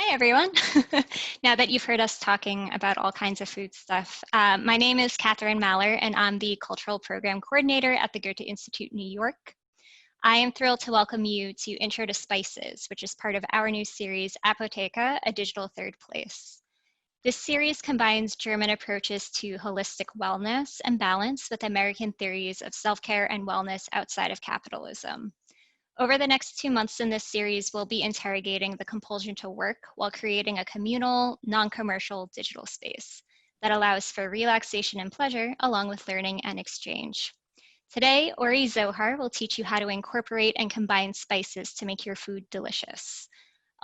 Hi, everyone. Now that you've heard us talking about all kinds of food stuff, my name is Catherine Maller, and I'm the Cultural Program Coordinator at the Goethe-Institut, New York. I am thrilled to welcome you to Intro to Spices, which is part of our new series, Apotheke, A Digital Third Place. This series combines German approaches to holistic wellness and balance with American theories of self-care and wellness outside of capitalism. Over the next 2 months in this series, we'll be interrogating the compulsion to work while creating a communal, non-commercial digital space that allows for relaxation and pleasure along with learning and exchange. Today, Ori Zohar will teach you how to incorporate and combine spices to make your food delicious.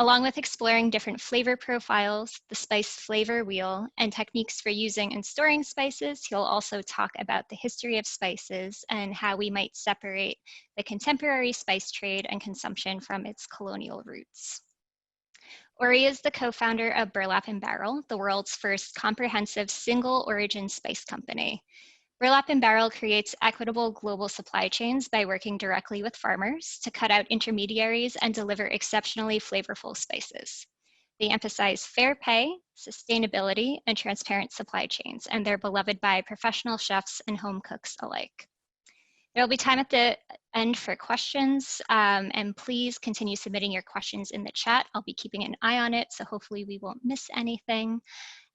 Along with exploring different flavor profiles, the spice flavor wheel, and techniques for using and storing spices, he'll also talk about the history of spices and how we might separate the contemporary spice trade and consumption from its colonial roots. Ori is the co-founder of Burlap Barrel, the world's first comprehensive single origin spice company. Burlap Barrel creates equitable global supply chains by working directly with farmers to cut out intermediaries and deliver exceptionally flavorful spices. They emphasize fair pay, sustainability, and transparent supply chains, and they're beloved by professional chefs and home cooks alike. There'll be time at the end for questions, and please continue submitting your questions in the chat. I'll be keeping an eye on it, so hopefully we won't miss anything.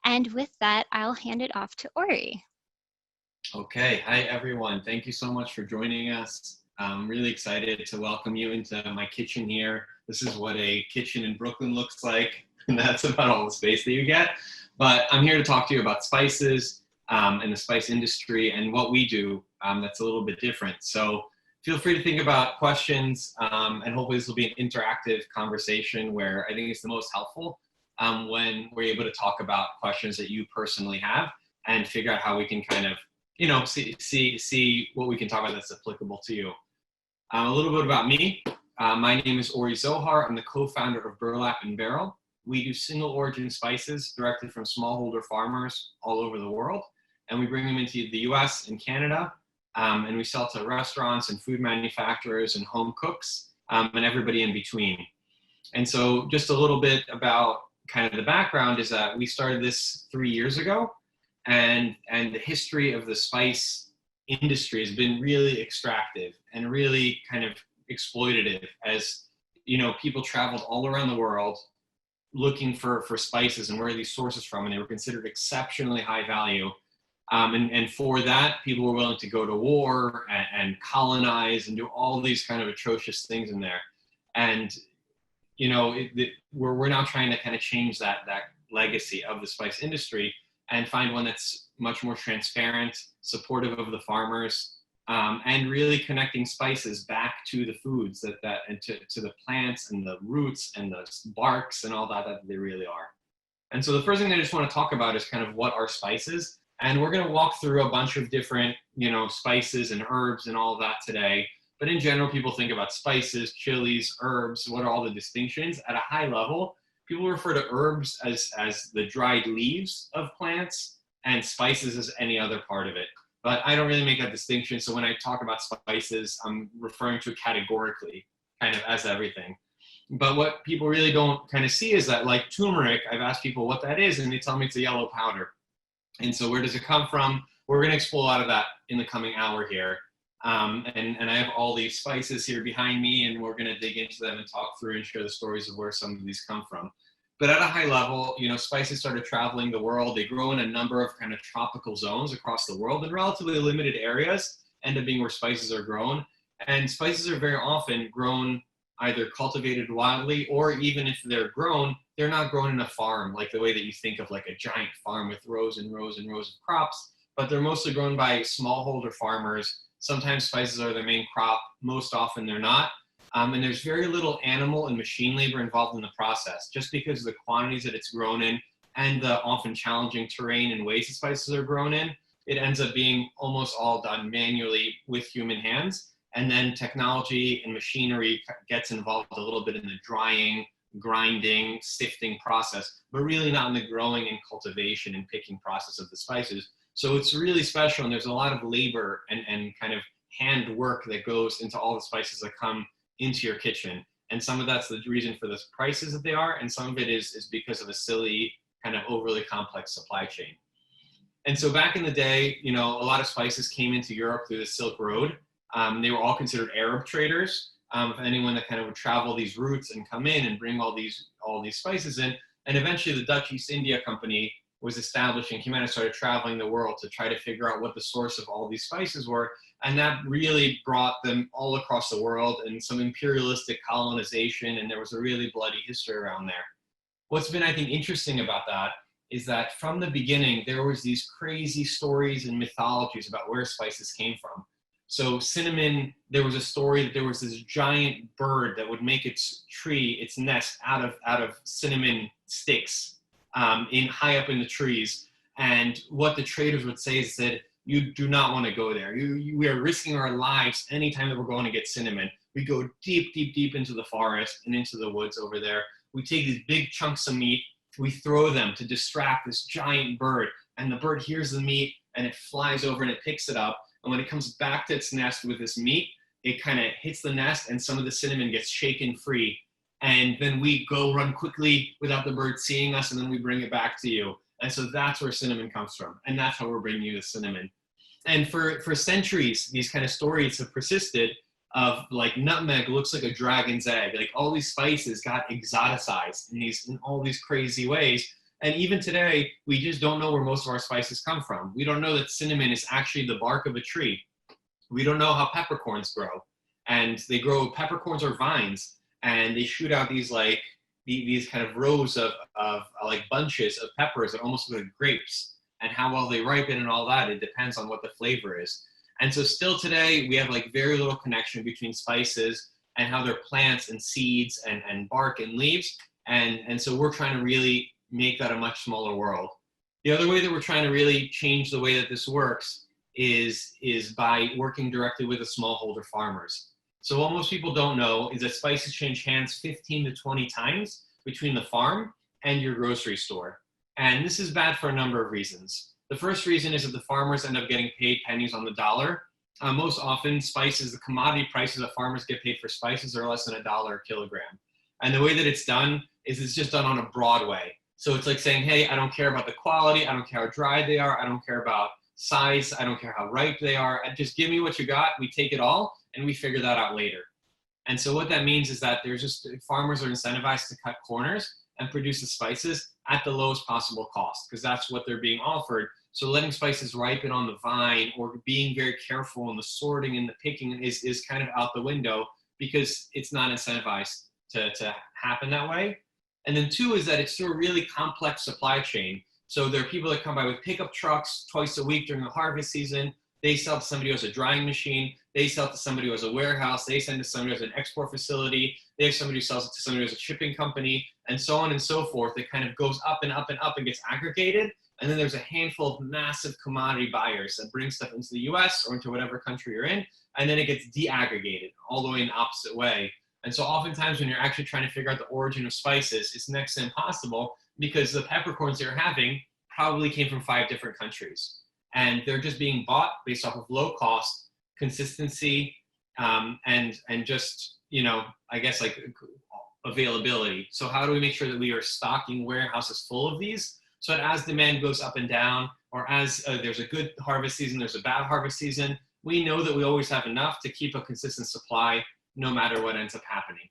And with that, I'll hand it off to Ori. Okay, hi everyone. Thank you so much for joining us. I'm really excited to welcome you into my kitchen here. This is what a kitchen in Brooklyn looks like, and that's about all the space that you get. But I'm here to talk to you about spices and the spice industry and what we do that's a little bit different. So feel free to think about questions, and hopefully this will be an interactive conversation where I think it's the most helpful when we're able to talk about questions that you personally have and figure out how we can kind of see what we can talk about that's applicable to you. A little bit about me. My name is Ori Zohar. I'm the co-founder of Burlap Barrel. We do single origin spices directly from smallholder farmers all over the world. And we bring them into the US and Canada. And we sell to restaurants and food manufacturers and home cooks and everybody in between. And so just a little bit about kind of the background is that we started this 3 years ago. And the history of the spice industry has been really extractive and really kind of exploitative as, people traveled all around the world looking for spices and where are these sources from, and they were considered exceptionally high value. And for that, people were willing to go to war and colonize and do all these kind of atrocious things in there. And, we're now trying to kind of change that legacy of the spice industry and find one that's much more transparent, supportive of the farmers, and really connecting spices back to the foods and to the plants and the roots and the barks and all that they really are. And so the first thing I just want to talk about is kind of what are spices. And we're going to walk through a bunch of different, spices and herbs and all of that today. But in general, people think about spices, chilies, herbs. What are all the distinctions? At a high level, people refer to herbs as the dried leaves of plants and spices as any other part of it. But I don't really make that distinction. So when I talk about spices, I'm referring to it categorically, kind of as everything. But what people really don't kind of see is that, like turmeric, I've asked people what that is, and they tell me it's a yellow powder. And so where does it come from? We're going to explore a lot of that in the coming hour here. And I have all these spices here behind me, and we're going to dig into them and talk through and share the stories of where some of these come from. But at a high level, spices started traveling the world. They grow in a number of kind of tropical zones across the world in relatively limited areas, end up being where spices are grown. And spices are very often grown either cultivated wildly, or even if they're grown, they're not grown in a farm, like the way that you think of like a giant farm with rows and rows and rows of crops, but they're mostly grown by smallholder farmers. Sometimes spices are their main crop, most often they're not. And there's very little animal and machine labor involved in the process, just because of the quantities that it's grown in and the often challenging terrain and ways that spices are grown in. It ends up being almost all done manually with human hands. And then technology and machinery gets involved a little bit in the drying, grinding, sifting process, but really not in the growing and cultivation and picking process of the spices. So it's really special, and there's a lot of labor and kind of hand work that goes into all the spices that come into your kitchen. And some of that's the reason for the prices that they are, and some of it is because of a silly, kind of overly complex supply chain. And so back in the day, you know, a lot of spices came into Europe through the Silk Road. They were all considered Arab traders. If anyone that kind of would travel these routes and come in and bring all these spices in. And eventually the Dutch East India Company was established and came out and started traveling the world to try to figure out what the source of all these spices were. And that really brought them all across the world and some imperialistic colonization. And there was a really bloody history around there. What's been, I think, interesting about that is that from the beginning, there was these crazy stories and mythologies about where spices came from. So cinnamon, there was a story that there was this giant bird that would make its nest out of cinnamon sticks high up in the trees. And what the traders would say is that you do not want to go there. We are risking our lives anytime that we're going to get cinnamon. We go deep, deep, deep into the forest and into the woods over there. We take these big chunks of meat, we throw them to distract this giant bird, and the bird hears the meat and it flies over and it picks it up. And when it comes back to its nest with this meat, it kind of hits the nest and some of the cinnamon gets shaken free. And then we go run quickly without the bird seeing us, and then we bring it back to you. And so that's where cinnamon comes from. And that's how we're bringing you the cinnamon. And for centuries, these kind of stories have persisted of like nutmeg looks like a dragon's egg. Like all these spices got exoticized in all these crazy ways. And even today, we just don't know where most of our spices come from. We don't know that cinnamon is actually the bark of a tree. We don't know how peppercorns grow. And they grow peppercorns or vines, and they shoot out these like these kind of rows of like bunches of peppers that almost look like grapes. And how well they ripen and all that, it depends on what the flavor is. And so still today, we have like very little connection between spices and how they're plants and seeds and bark and leaves. And so we're trying to really make that a much smaller world. The other way that we're trying to really change the way that this works is by working directly with the smallholder farmers. So what most people don't know is that spices change hands 15 to 20 times between the farm and your grocery store. And this is bad for a number of reasons. The first reason is that the farmers end up getting paid pennies on the dollar. Most often, spices, the commodity prices that farmers get paid for spices are less than $1 a kilogram. And the way that it's done is it's just done on a broad way. So it's like saying, hey, I don't care about the quality, I don't care how dry they are, I don't care about size, I don't care how ripe they are, just give me what you got, we take it all, and we figure that out later. And so what that means is that farmers are incentivized to cut corners and produce the spices at the lowest possible cost, because that's what they're being offered. So letting spices ripen on the vine or being very careful in the sorting and the picking is kind of out the window because it's not incentivized to happen that way. And then two is that it's still a really complex supply chain. So there are people that come by with pickup trucks twice a week during the harvest season. They sell to somebody who has a drying machine. They sell to somebody who has a warehouse. They send to somebody who has an export facility. They have somebody who sells it to somebody who has a shipping company, and so on and so forth. It kind of goes up and up and up and gets aggregated. And then there's a handful of massive commodity buyers that bring stuff into the US or into whatever country you're in, and then it gets de-aggregated all the way in the opposite way. And so oftentimes when you're actually trying to figure out the origin of spices, it's next to impossible because the peppercorns you're having probably came from 5 different countries. And they're just being bought based off of low cost, consistency, and just, you know, I guess like availability. So how do we make sure that we are stocking warehouses full of these so that as demand goes up and down, or as there's a good harvest season, there's a bad harvest season, we know that we always have enough to keep a consistent supply no matter what ends up happening.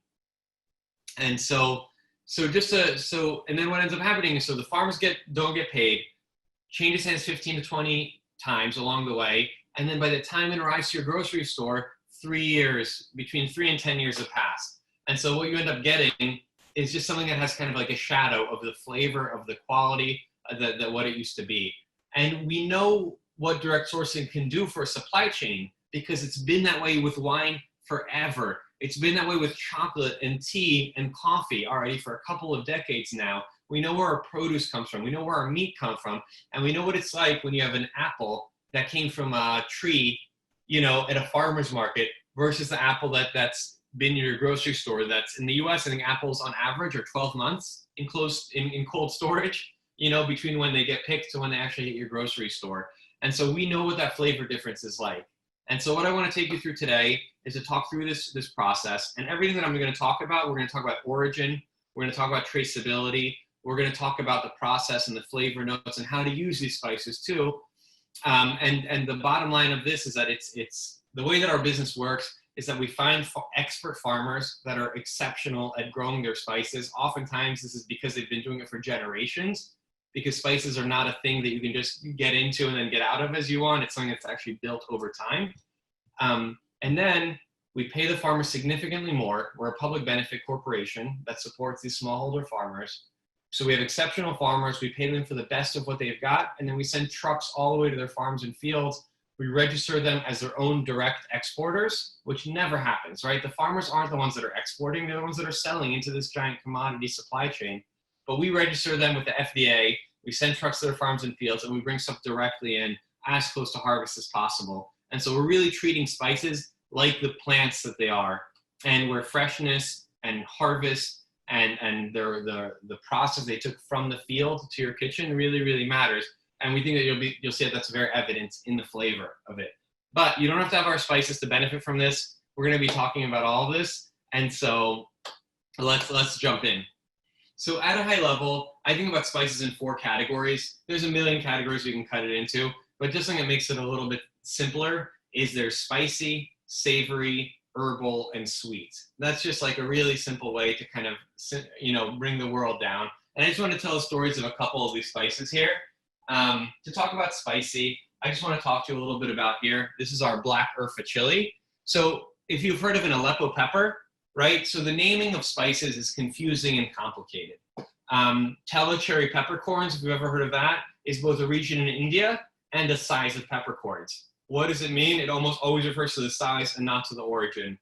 And and then what ends up happening is, so the farmers don't get paid, changes hands 15 to 20 times along the way, and then by the time it arrives to your grocery store, between 3 and 10 years have passed. And so what you end up getting is just something that has kind of like a shadow of the flavor, of the quality, that what it used to be. And we know what direct sourcing can do for a supply chain because it's been that way with wine forever. It's been that way with chocolate and tea and coffee already for a couple of decades now. We know where our produce comes from. We know where our meat comes from. And we know what it's like when you have an apple that came from a tree, you know, at a farmer's market versus the apple that's been in your grocery store. That's in the US, I think apples on average are 12 months in cold storage, you know, between when they get picked to when they actually hit your grocery store. And so we know what that flavor difference is like. And so what I want to take you through today is to talk through this process. And everything that I'm going to talk about, we're going to talk about origin, we're going to talk about traceability, we're going to talk about the process and the flavor notes and how to use these spices too. And the bottom line of this is that it's the way that our business works is that we find expert farmers that are exceptional at growing their spices. Oftentimes this is because they've been doing it for generations, because spices are not a thing that you can just get into and then get out of as you want. It's something that's actually built over time. And then we pay the farmers significantly more. We're a public benefit corporation that supports these smallholder farmers. So we have exceptional farmers. We pay them for the best of what they've got. And then we send trucks all the way to their farms and fields. We register them as their own direct exporters, which never happens, right? The farmers aren't the ones that are exporting. They're the ones that are selling into this giant commodity supply chain. But we register them with the FDA. We send trucks to their farms and fields, and we bring stuff directly in as close to harvest as possible. And so we're really treating spices like the plants that they are, and where freshness and harvest and the process they took from the field to your kitchen really, really matters. And we think that you'll see that that's very evident in the flavor of it. But you don't have to have our spices to benefit from this. We're going to be talking about all of this. And so let's jump in. So at a high level, I think about spices in 4 categories. There's a million categories we can cut it into, but just something that makes it a little bit simpler is there's spicy, savory, herbal, and sweet. That's just like a really simple way to kind of, bring the world down. And I just want to tell the stories of a couple of these spices here. To talk about spicy, I just want to talk to you a little bit about here. This is our black Urfa chili. So if you've heard of an Aleppo pepper, right? So the naming of spices is confusing and complicated. Tella cherry peppercorns, if you've ever heard of that, is both a region in India and a size of peppercorns. What does it mean? It almost always refers to the size and not to the origin.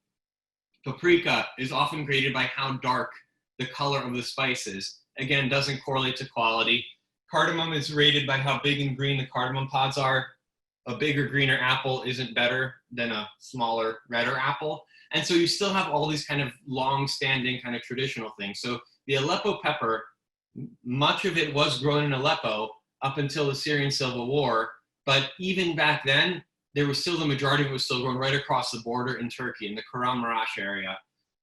Paprika is often graded by how dark the color of the spice is. Again, doesn't correlate to quality. Cardamom is rated by how big and green the cardamom pods are. A bigger, greener apple isn't better than a smaller, redder apple. And so you still have all these kind of long-standing kind of traditional things. So the Aleppo pepper, much of it was grown in Aleppo up until the Syrian civil war. But even back then, there was still the majority of it was still grown right across the border in Turkey, in the Kahramanmaraş area.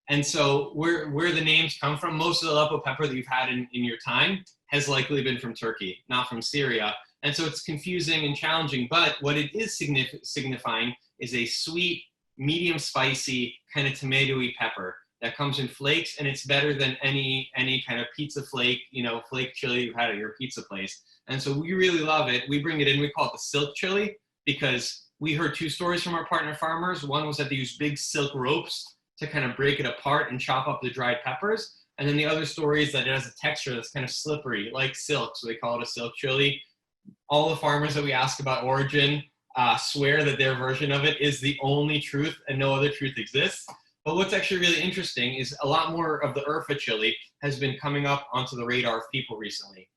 And so where the names come from, most of the Aleppo pepper that you've had in your time has likely been from Turkey, not from Syria. And so it's confusing and challenging, but what it is signifying is a sweet, medium spicy, kind of tomatoey pepper that comes in flakes, and it's better than any kind of pizza flake, flake chili you've had at your pizza place. And so we really love it. We bring it in, we call it the silk chili, because we heard 2 stories from our partner farmers. One was that they use big silk ropes to kind of break it apart and chop up the dried peppers. And then the other story is that it has a texture that's kind of slippery, like silk, so they call it a silk chili. All the farmers that we ask about origin swear that their version of it is the only truth and no other truth exists. But what's actually really interesting is a lot more of the Urfa chili has been coming up onto the radar of people recently.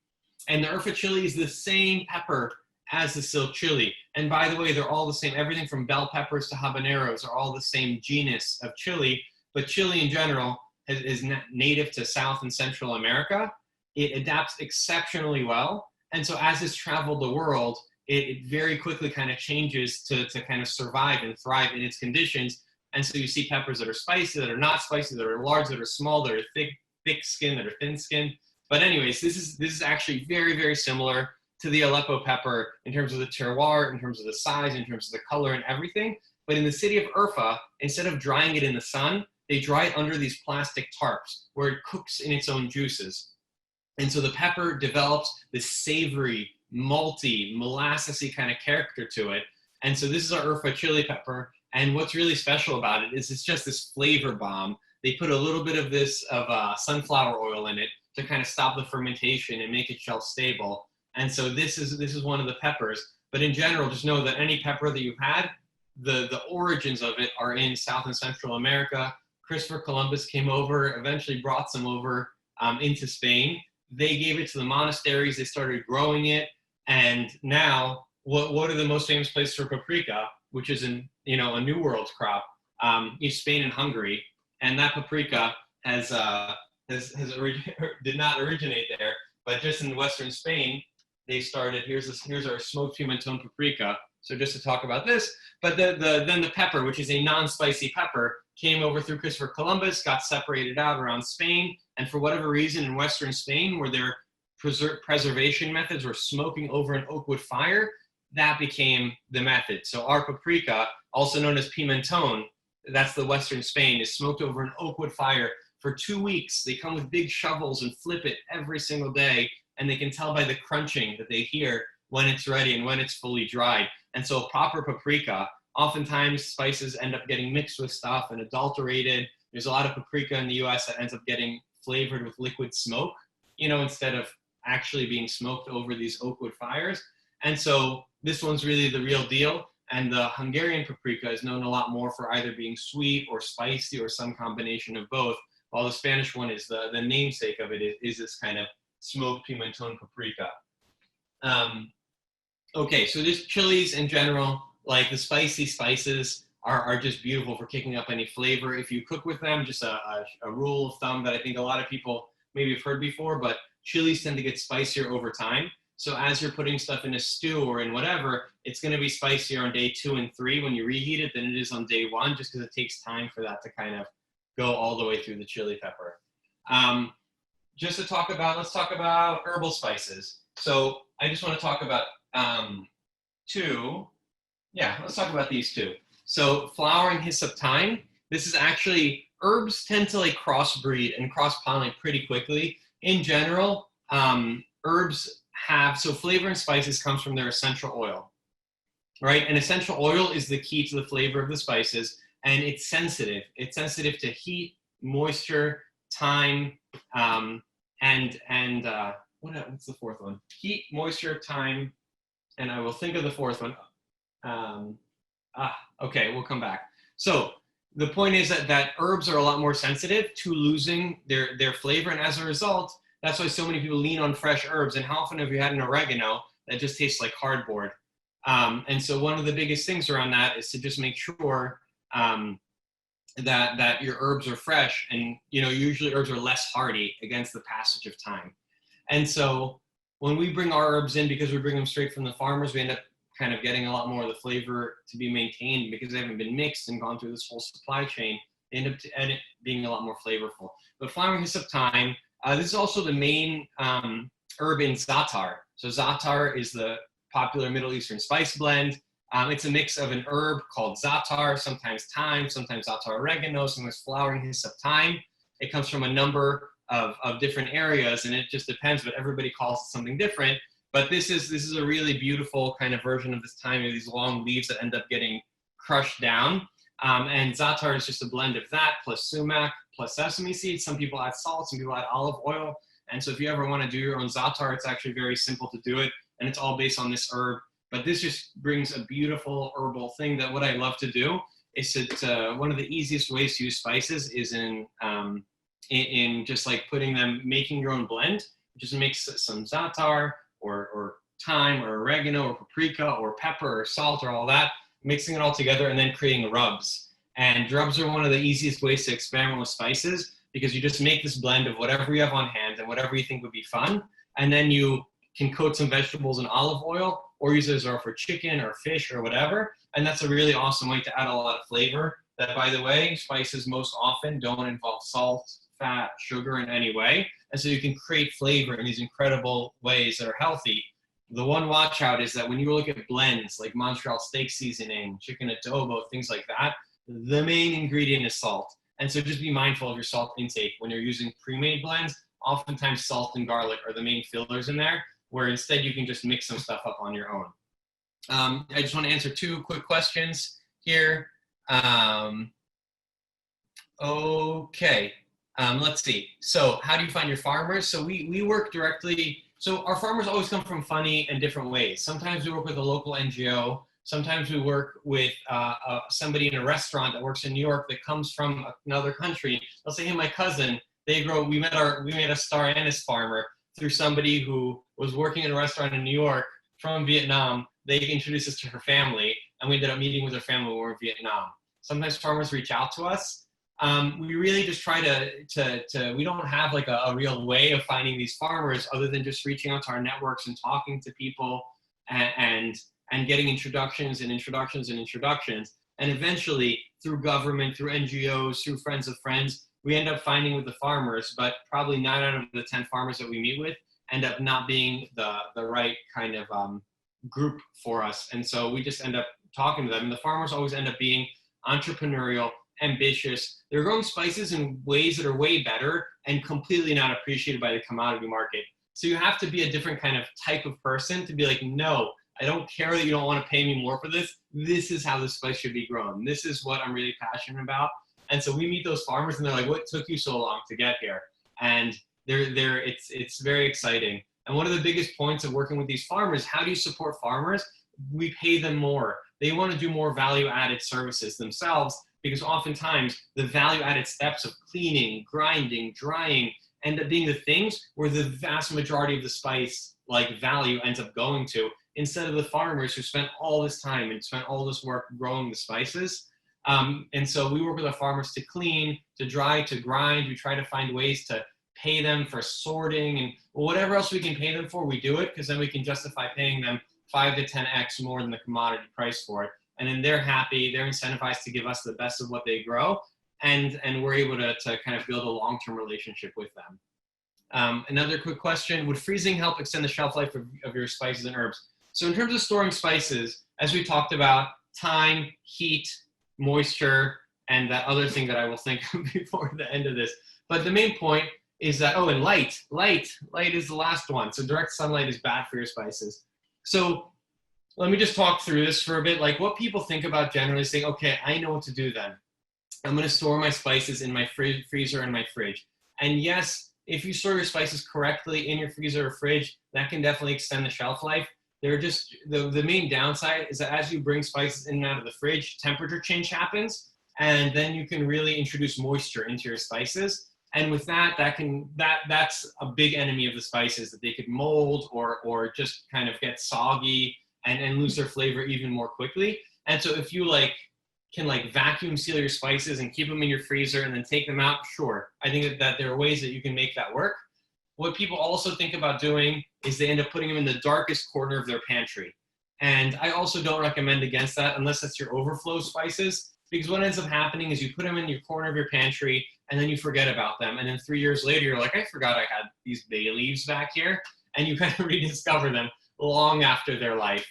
And the Urfa chili is the same pepper as the silk chili. And by the way, they're all the same. Everything from bell peppers to habaneros are all the same genus of chili. But chili in general is native to South and Central America. It adapts exceptionally well. And so as it's traveled the world, it very quickly kind of changes to kind of survive and thrive in its conditions. And so you see peppers that are spicy, that are not spicy, that are large, that are small, that are thick skin, that are thin skin. But anyways, this is actually very, very similar to the Aleppo pepper in terms of the terroir, in terms of the size, in terms of the color and everything. But in the city of Urfa, instead of drying it in the sun, they dry it under these plastic tarps where it cooks in its own juices. And so the pepper develops this savory, malty, molassesy kind of character to it. And so this is our Urfa chili pepper. And what's really special about it is it's just this flavor bomb. They put a little bit of sunflower oil in it to kind of stop the fermentation and make it shelf stable. And so this is one of the peppers. But in general, just know that any pepper that you've had, the origins of it are in South and Central America. Christopher Columbus came over, eventually brought some over into Spain. They gave it to the monasteries. They started growing it. And now, what are the most famous places for paprika, which is a New World crop, is Spain and Hungary. And that paprika did not originate there, but just in Western Spain, they started, here's our smoked pimenton paprika. So just to talk about this, but then the pepper, which is a non-spicy pepper, came over through Christopher Columbus, got separated out around Spain, and for whatever reason in Western Spain, where their preservation methods were smoking over an oak wood fire, that became the method. So our paprika, also known as pimentón, that's the Western Spain, is smoked over an oak wood fire for 2 weeks. They come with big shovels and flip it every single day, and they can tell by the crunching that they hear when it's ready and when it's fully dried. And so proper paprika, oftentimes spices end up getting mixed with stuff and adulterated. There's a lot of paprika in the US that ends up getting flavored with liquid smoke, instead of actually being smoked over these oak wood fires. And so this one's really the real deal. And the Hungarian paprika is known a lot more for either being sweet or spicy or some combination of both, while the Spanish one is the namesake of it is this kind of smoked pimentón paprika. Okay, so just chilies in general, like the spicy spices are just beautiful for kicking up any flavor. If you cook with them, just a rule of thumb that I think a lot of people maybe have heard before, but chilies tend to get spicier over time. So as you're putting stuff in a stew or in whatever, it's going to be spicier on day 2 and 3 when you reheat it than it is on day 1, just because it takes time for that to kind of go all the way through the chili pepper. Let's talk about herbal spices. So I just want to talk about let's talk about these two. So flowering hyssop thyme, this is actually, herbs tend to crossbreed and cross-pollinate pretty quickly. In general, herbs so flavor and spices comes from their essential oil, right? And essential oil is the key to the flavor of the spices, and it's sensitive. It's sensitive to heat, moisture, time, what's the fourth one? Heat, moisture, time, and I will think of the fourth one. Okay, we'll come back. So the point is that herbs are a lot more sensitive to losing their flavor, and as a result, that's why so many people lean on fresh herbs. And how often have you had an oregano that just tastes like cardboard? And so one of the biggest things around that is to just make sure that your herbs are fresh, and usually herbs are less hardy against the passage of time. And so when we bring our herbs in, because we bring them straight from the farmers, we end up kind of getting a lot more of the flavor to be maintained because they haven't been mixed and gone through this whole supply chain. They end up being a lot more flavorful. But flowering hyssop thyme, this is also the main herb in za'atar. So za'atar is the popular Middle Eastern spice blend. It's a mix of an herb called za'atar, sometimes thyme, sometimes za'atar oregano, sometimes flowering hyssop thyme. It comes from a number of different areas, and it just depends, but everybody calls it something different. But this is a really beautiful kind of version of this thyme, of these long leaves that end up getting crushed down. And za'atar is just a blend of that, plus sumac, plus sesame seeds. Some people add salt, some people add olive oil. And so if you ever want to do your own za'atar, it's actually very simple to do it, and it's all based on this herb. But this just brings a beautiful herbal thing that what I love to do is one of the easiest ways to use spices is in just putting them, making your own blend. Just mix some za'atar or thyme or oregano or paprika or pepper or salt or all that, mixing it all together and then creating rubs. And rubs are one of the easiest ways to experiment with spices, because you just make this blend of whatever you have on hand and whatever you think would be fun. And then you can coat some vegetables in olive oil or use it as for chicken or fish or whatever. And that's a really awesome way to add a lot of flavor. That, by the way, spices most often don't involve salt, fat, sugar in any way. And so you can create flavor in these incredible ways that are healthy. The one watch out is that when you look at blends like Montreal steak seasoning, chicken adobo, things like that, the main ingredient is salt. And so just be mindful of your salt intake when you're using pre-made blends. Oftentimes salt and garlic are the main fillers in there, where instead you can just mix some stuff up on your own. I just want to answer 2 quick questions here. Okay, let's see. So how do you find your farmers? So we work directly. So our farmers always come from funny and different ways. Sometimes we work with a local NGO. Sometimes we work with somebody in a restaurant that works in New York that comes from another country. They'll say, hey, my cousin, we met a star anise farmer through somebody who was working in a restaurant in New York from Vietnam. They introduced us to her family, and we ended up meeting with her family when we were in Vietnam. Sometimes farmers reach out to us. We really just try to we don't have like a real way of finding these farmers other than just reaching out to our networks and talking to people and and getting introductions and introductions and introductions. And eventually, through government, through NGOs, through friends of friends, we end up finding with the farmers, but probably 9 out of the 10 farmers that we meet with end up not being the right kind of group for us. And so we just end up talking to them. And the farmers always end up being entrepreneurial, ambitious. They're growing spices in ways that are way better and completely not appreciated by the commodity market. So you have to be a different kind of type of person to be like, no, I don't care that you don't want to pay me more for this. This is how this spice should be grown. This is what I'm really passionate about. And so we meet those farmers and they're like, what took you so long to get here? And it's very exciting. And one of the biggest points of working with these farmers, how do you support farmers? We pay them more. They want to do more value-added services themselves, because oftentimes the value-added steps of cleaning, grinding, drying end up being the things where the vast majority of the spice like value ends up going to, instead of the farmers who spent all this time and spent all this work growing the spices. And so we work with our farmers to clean, to dry, to grind. We try to find ways to pay them for sorting, and whatever else we can pay them for, we do it, because then we can justify paying them 5 to 10x more than the commodity price for it. And then they're happy, they're incentivized to give us the best of what they grow, and we're able to kind of build a long-term relationship with them. Another quick question, would freezing help extend the shelf life of your spices and herbs? So in terms of storing spices, as we talked about, time, heat, moisture, and that other thing that I will think of before the end of this. But the main point is that, and light is the last one. So direct sunlight is bad for your spices. So let me just talk through this for a bit. Like what people think about generally saying, okay, I know what to do then. I'm going to store my spices in my freezer and my fridge. And yes, if you store your spices correctly in your freezer or fridge, that can definitely extend the shelf life. They're just, the main downside is that as you bring spices in and out of the fridge, temperature change happens, and then you can really introduce moisture into your spices. And with that's a big enemy of the spices, that they could mold or just kind of get soggy and lose their flavor even more quickly. And so if you can vacuum seal your spices and keep them in your freezer and then take them out, sure. I think that there are ways that you can make that work. What people also think about doing is they end up putting them in the darkest corner of their pantry. And I also don't recommend against that unless that's your overflow spices, because what ends up happening is you put them in your corner of your pantry and then you forget about them. And then 3 years later, you're like, I forgot I had these bay leaves back here. And you kind of rediscover them long after their life.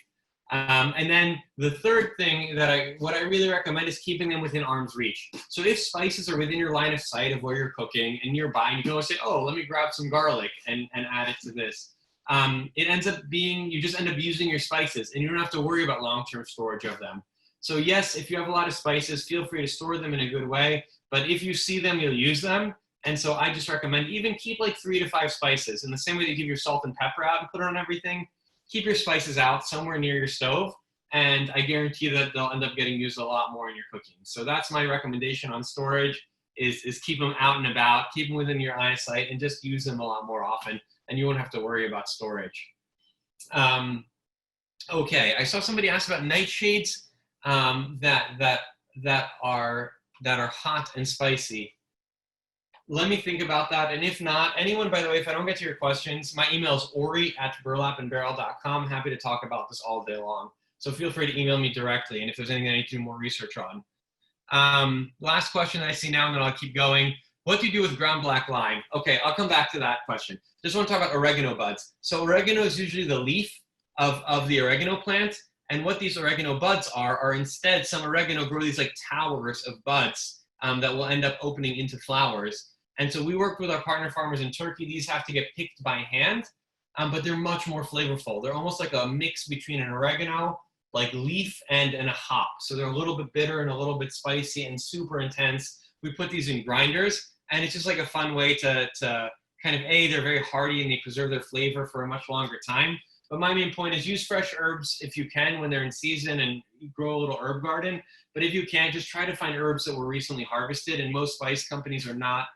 And then the third thing what I really recommend is keeping them within arm's reach. So if spices are within your line of sight of where you're cooking and nearby, and you can always say, oh, let me grab some garlic and add it to this. It ends up being, you just end up using your spices and you don't have to worry about long-term storage of them. So yes, if you have a lot of spices, feel free to store them in a good way. But if you see them, you'll use them. And so I just recommend even keep 3 to 5 spices. In the same way that you give your salt and pepper out and put it on everything, keep your spices out somewhere near your stove, and I guarantee that they'll end up getting used a lot more in your cooking. So that's my recommendation on storage, is keep them out and about, keep them within your eyesight, and just use them a lot more often, and you won't have to worry about storage. Okay, I saw somebody ask about nightshades that are hot and spicy. Let me think about that. And if not, anyone, by the way, if I don't get to your questions, my email is ori@burlapandbarrel.com. I'm happy to talk about this all day long. So feel free to email me directly. And if there's anything I need to do more research on. Last question that I see now, and then I'll keep going. What do you do with ground black lime? Okay, I'll come back to that question. Just want to talk about oregano buds. So oregano is usually the leaf of the oregano plant. And what these oregano buds are instead, some oregano grow these towers of buds that will end up opening into flowers. And so we work with our partner farmers in Turkey. These have to get picked by hand, but they're much more flavorful. They're almost like a mix between an oregano, leaf, and a hop. So they're a little bit bitter and a little bit spicy and super intense. We put these in grinders, and it's just a fun way to kind of, they're very hearty and they preserve their flavor for a much longer time. But my main point is use fresh herbs if you can when they're in season, and grow a little herb garden. But if you can't, just try to find herbs that were recently harvested, and most spice companies are not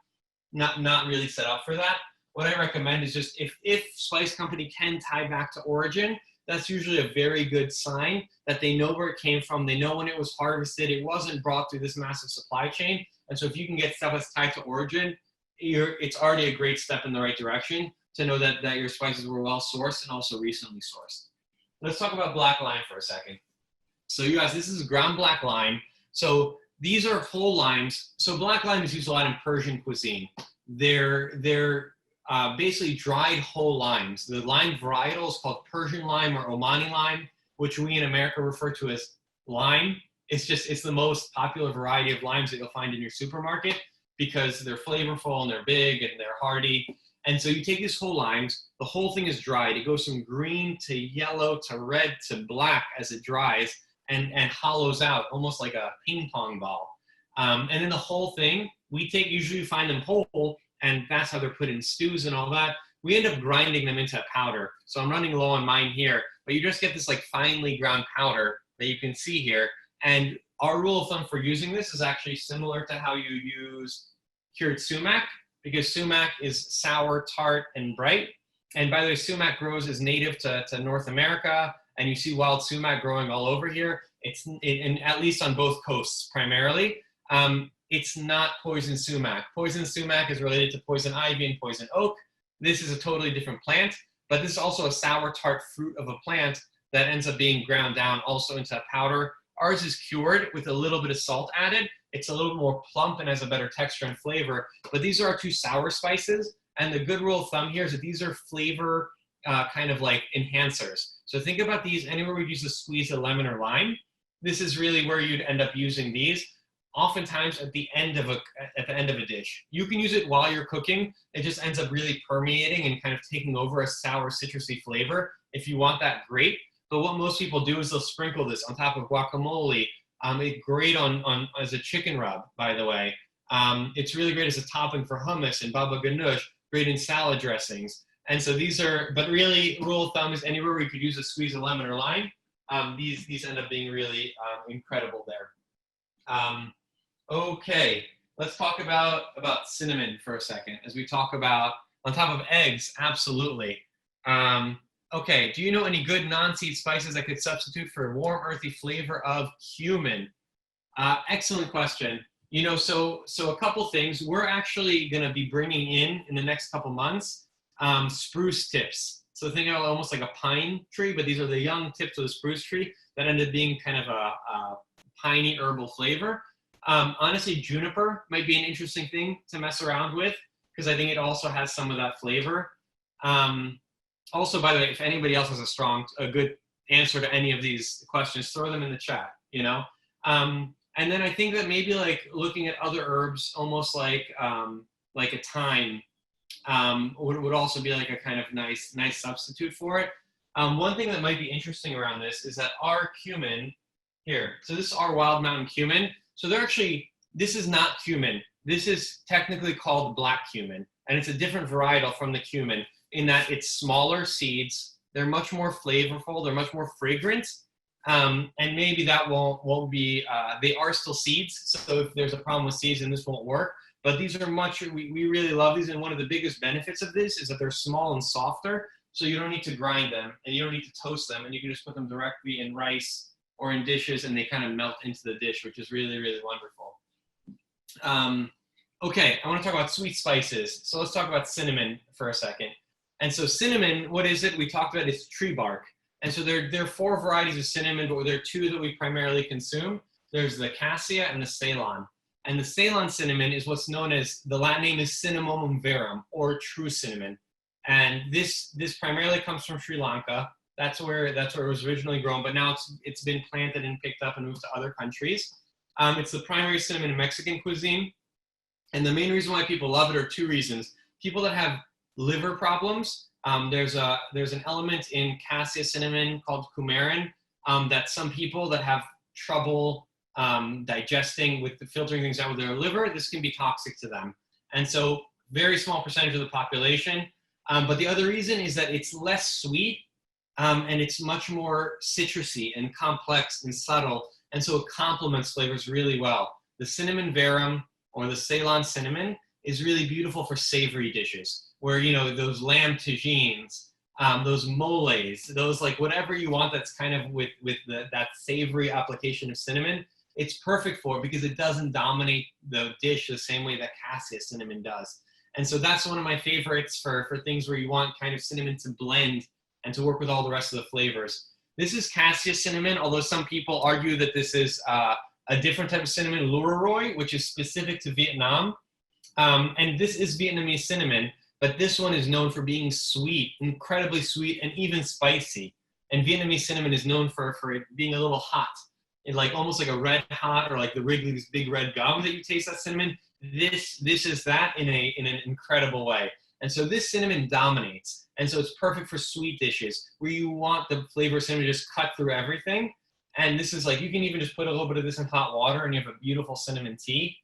really set up for that. What I recommend is just if spice company can tie back to origin, that's usually a very good sign that they know where it came from. They know when it was harvested. It wasn't brought through this massive supply chain. And so if you can get stuff that's tied to origin, it's already a great step in the right direction to know that your spices were well sourced and also recently sourced. Let's talk about black lime for a second. So you guys, this is ground black lime. So these are whole limes. So black lime is used a lot in Persian cuisine. They're basically dried whole limes. The lime varietal is called Persian lime or Omani lime, which we in America refer to as lime. It's the most popular variety of limes that you'll find in your supermarket because they're flavorful and they're big and they're hardy. And so you take these whole limes, the whole thing is dried. It goes from green to yellow to red to black as it dries and hollows out almost like a ping pong ball. And then the whole thing, usually find them whole, and that's how they're put in stews and all that. We end up grinding them into a powder. So I'm running low on mine here, but you just get this like finely ground powder that you can see here. And our rule of thumb for using this is actually similar to how you use cured sumac, because sumac is sour, tart, and bright. And by the way, sumac is native to North America, and you see wild sumac growing all over here. And at least on both coasts primarily. It's not poison sumac. Poison sumac is related to poison ivy and poison oak. This is a totally different plant, but this is also a sour tart fruit of a plant that ends up being ground down also into a powder. Ours is cured with a little bit of salt added. It's a little more plump and has a better texture and flavor, but these are our two sour spices. And the good rule of thumb here is that these are flavor kind of like enhancers. So think about these anywhere we'd use to squeeze a lemon or lime. This is really where you'd end up using these. Oftentimes at the end of a dish. You can use it while you're cooking. It just ends up really permeating and kind of taking over a sour citrusy flavor. If you want that, great. But what most people do is they'll sprinkle this on top of guacamole. It's great on as a chicken rub, by the way. It's really great as a topping for hummus and baba ganoush, great in salad dressings. And so these are, but really rule of thumb is anywhere where you could use a squeeze of lemon or lime. These end up being really incredible there. Okay, let's talk about cinnamon for a second as we talk about on top of eggs, absolutely. Okay, do you know any good non-seed spices that could substitute for a warm, earthy flavor of cumin? Excellent question. You know, so a couple things. We're actually going to be bringing in the next couple months spruce tips. So think of it almost like a pine tree, but these are the young tips of the spruce tree that end up being kind of a piney herbal flavor. Honestly, juniper might be an interesting thing to mess around with because I think it also has some of that flavor. Also, by the way, if anybody else has a good answer to any of these questions, throw them in the chat, you know? And then I think that maybe like looking at other herbs, almost like a thyme, would also be like a kind of nice substitute for it. One thing that might be interesting around this is that our cumin here, so this is our wild mountain cumin. So this is not cumin. This is technically called black cumin, and it's a different varietal from the cumin in that it's smaller seeds. They're much more flavorful. They're much more fragrant. And maybe that won't be, they are still seeds. So if there's a problem with seeds, then this won't work. But these are we really love these. And one of the biggest benefits of this is that they're small and softer. So you don't need to grind them and you don't need to toast them. And you can just put them directly in rice or in dishes and they kind of melt into the dish, which is really, really wonderful. Okay, I want to talk about sweet spices. So let's talk about cinnamon for a second. And so cinnamon, what is it? We talked about it's tree bark. And so there are 4 varieties of cinnamon, but there are 2 that we primarily consume. There's the Cassia and the Ceylon. And the Ceylon cinnamon is what's known as, the Latin name is Cinnamomum verum, or true cinnamon. And this primarily comes from Sri Lanka. That's where it was originally grown, but now it's been planted and picked up and moved to other countries. It's the primary cinnamon in Mexican cuisine. And the main reason why people love it are 2 reasons. People that have liver problems, there's an element in Cassia cinnamon called coumarin that some people that have trouble digesting with filtering things out with their liver, this can be toxic to them. And so very small percentage of the population. But the other reason is that it's less sweet and it's much more citrusy and complex and subtle. And so it complements flavors really well. The cinnamon verum or the Ceylon cinnamon is really beautiful for savory dishes where, you know, those lamb tagines, those moles, those like whatever you want that's kind of with that savory application of cinnamon, it's perfect for it because it doesn't dominate the dish the same way that Cassia cinnamon does. And so that's one of my favorites for things where you want kind of cinnamon to blend and to work with all the rest of the flavors. This is Cassia Cinnamon, although some people argue that this is a different type of cinnamon, Luraroi, which is specific to Vietnam. And this is Vietnamese cinnamon, but this one is known for being sweet, incredibly sweet, and even spicy. And Vietnamese cinnamon is known for it being a little hot. It's like almost like a red hot, or like the Wrigley's big red gum that you taste that cinnamon. This is that in an incredible way. And so this cinnamon dominates. And so it's perfect for sweet dishes where you want the flavor of cinnamon to just cut through everything. And this is like, you can even just put a little bit of this in hot water and you have a beautiful cinnamon tea.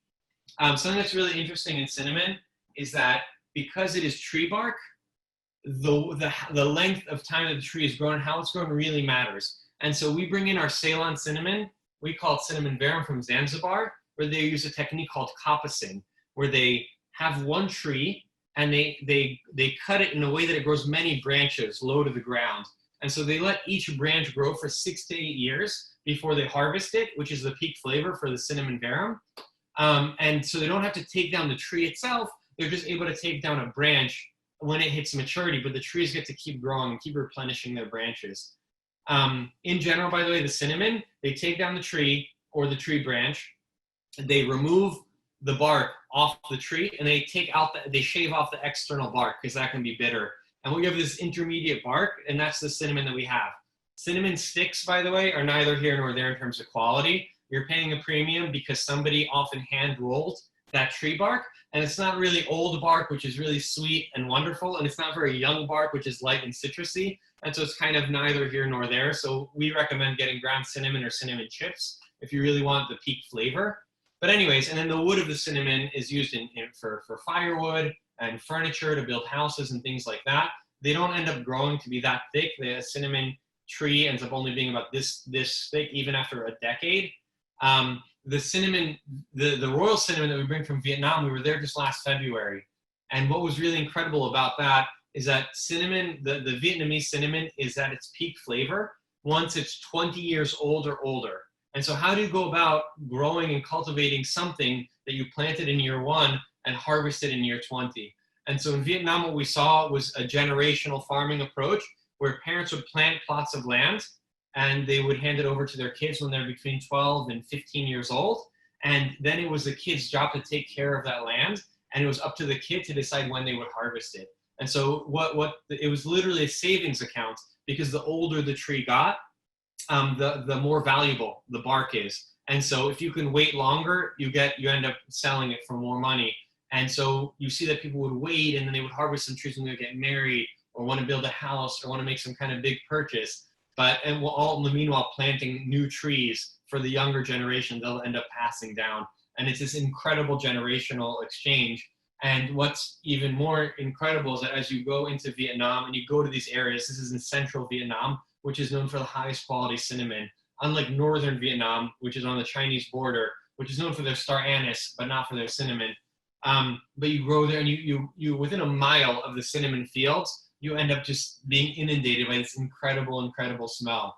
Something that's really interesting in cinnamon is that because it is tree bark, the length of time that the tree is grown and how it's grown really matters. And so we bring in our Ceylon cinnamon. We call it cinnamon verum from Zanzibar, where they use a technique called coppicing, where they have one tree and they cut it in a way that it grows many branches low to the ground. And so they let each branch grow for 6 to 8 years before they harvest it, which is the peak flavor for the cinnamon verum. And so they don't have to take down the tree itself. They're just able to take down a branch when it hits maturity, but the trees get to keep growing and keep replenishing their branches. In general, by the way, the cinnamon, they take down the tree or the tree branch, they remove the bark off the tree, and they shave off the external bark because that can be bitter. And we have this intermediate bark, and that's the cinnamon that we have. Cinnamon sticks, by the way, are neither here nor there in terms of quality. You're paying a premium because somebody often hand rolled that tree bark, and it's not really old bark, which is really sweet and wonderful, and it's not very young bark, which is light and citrusy, and so it's kind of neither here nor there. So we recommend getting ground cinnamon or cinnamon chips if you really want the peak flavor. But anyways, and then the wood of the cinnamon is used for firewood and furniture to build houses and things like that. They don't end up growing to be that thick. The cinnamon tree ends up only being about this thick even after a decade. The cinnamon, the royal cinnamon that we bring from Vietnam, we were there just last February. And what was really incredible about that is that cinnamon, the Vietnamese cinnamon is at its peak flavor once it's 20 years old or older. And so how do you go about growing and cultivating something that you planted in year 1 and harvested in year 20? And so in Vietnam, what we saw was a generational farming approach where parents would plant plots of land and they would hand it over to their kids when they're between 12 and 15 years old. And then it was the kid's job to take care of that land, and it was up to the kid to decide when they would harvest it. And so it was literally a savings account, because the older the tree got, the more valuable the bark is. And so if you can wait longer, you end up selling it for more money. And so you see that people would wait, and then they would harvest some trees when they get married or want to build a house or want to make some kind of big purchase. And we'll all, in the meanwhile, planting new trees for the younger generation they'll end up passing down. And it's this incredible generational exchange. And what's even more incredible is that as you go into Vietnam and you go to these areas, this is in central Vietnam, which is known for the highest quality cinnamon, unlike northern Vietnam, which is on the Chinese border, which is known for their star anise, but not for their cinnamon. But you grow there, and you within a mile of the cinnamon fields, you end up just being inundated by this incredible, incredible smell.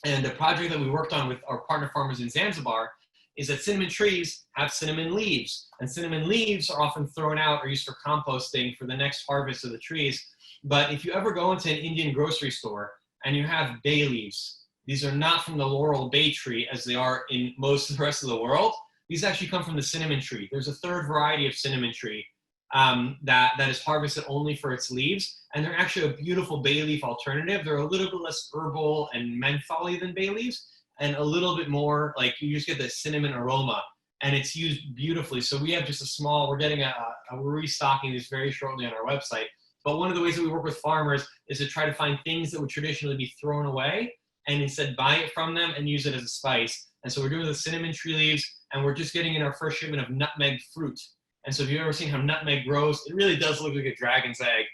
And a project that we worked on with our partner farmers in Zanzibar is that cinnamon trees have cinnamon leaves, and cinnamon leaves are often thrown out or used for composting for the next harvest of the trees. But if you ever go into an Indian grocery store and you have bay leaves, these are not from the laurel bay tree as they are in most of the rest of the world. These actually come from the cinnamon tree. There's a third variety of cinnamon tree that is harvested only for its leaves, and they're actually a beautiful bay leaf alternative. They're a little bit less herbal and mentholy than bay leaves, and a little bit more like you just get the cinnamon aroma, and it's used beautifully. So we have just a small, we're getting we're restocking these very shortly on our website. But one of the ways that we work with farmers is to try to find things that would traditionally be thrown away and instead buy it from them and use it as a spice. And so we're doing the cinnamon tree leaves, and we're just getting in our first shipment of nutmeg fruit. And so if you've ever seen how nutmeg grows, it really does look like a dragon's egg.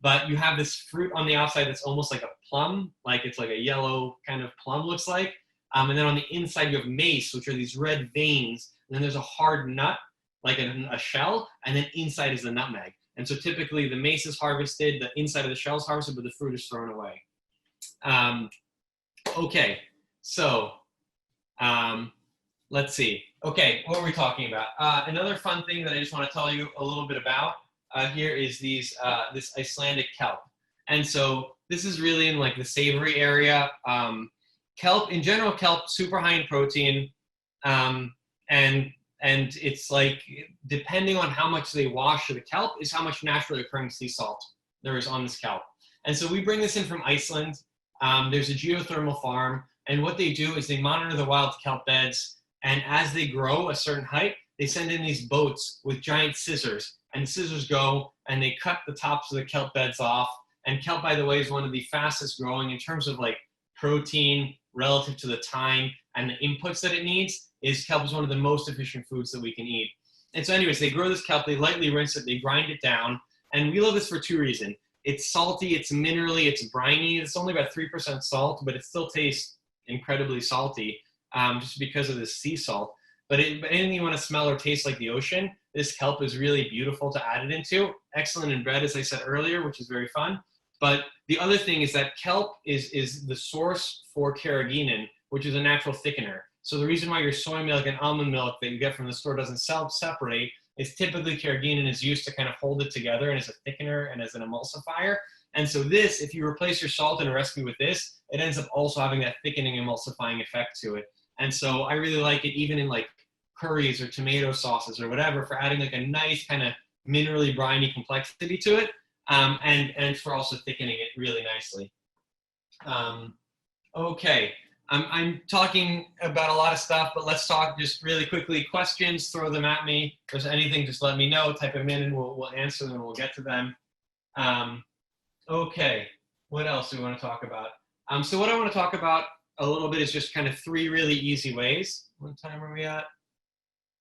But you have this fruit on the outside that's almost like a plum, like it's like a yellow kind of plum looks like. And then on the inside you have mace, which are these red veins. And then there's a hard nut, like a shell, and then inside is the nutmeg. And so typically the mace is harvested, the inside of the shell is harvested, but the fruit is thrown away. Okay, so let's see. Okay, what were we talking about? Another fun thing that I just want to tell you a little bit about here is this Icelandic kelp. And so This is really in like the savory area. Kelp, in general, kelp, super high in protein. And it's like, depending on how much they wash the kelp is how much naturally occurring sea salt there is on this kelp. And so we bring this in from Iceland. There's a geothermal farm, and what they do is they monitor the wild kelp beds, and as they grow a certain height, they send in these boats with giant scissors, and the scissors go and they cut the tops of the kelp beds off. And kelp, by the way, is one of the fastest growing in terms of like protein relative to the time and the inputs that it needs. Kelp is one of the most efficient foods that we can eat. And so anyways, they grow this kelp, they lightly rinse it, they grind it down, and we love this for two reasons. It's salty, it's minerally, it's briny. It's only about 3% salt, but it still tastes incredibly salty just because of the sea salt. But anything you want to smell or taste like the ocean, this kelp is really beautiful to add it into. Excellent in bread, as I said earlier, which is very fun. But the other thing is that kelp is the source for carrageenan, which is a natural thickener. So the reason why your soy milk and almond milk that you get from the store doesn't separate is typically carrageenan is used to kind of hold it together and as a thickener and as an emulsifier. And so this, if you replace your salt in a recipe with this, it ends up also having that thickening, emulsifying effect to it. And so I really like it even in like curries or tomato sauces or whatever for adding like a nice kind of minerally briny complexity to it. And for also thickening it really nicely. Okay. I'm talking about a lot of stuff, but let's talk just really quickly. Questions, throw them at me. If there's anything, just let me know. Type them in and we'll answer them and we'll get to them. Okay, what else do we want to talk about? So what I want to talk about a little bit is just kind of three really easy ways. What time are we at?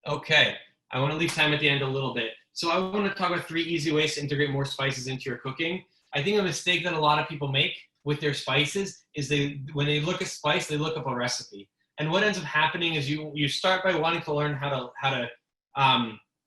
Okay, I want to leave time at the end a little bit. So I want to talk about three easy ways to integrate more spices into your cooking. I think a mistake that a lot of people make with their spices is when they look at spice, they look up a recipe. And what ends up happening is you start by wanting to learn how to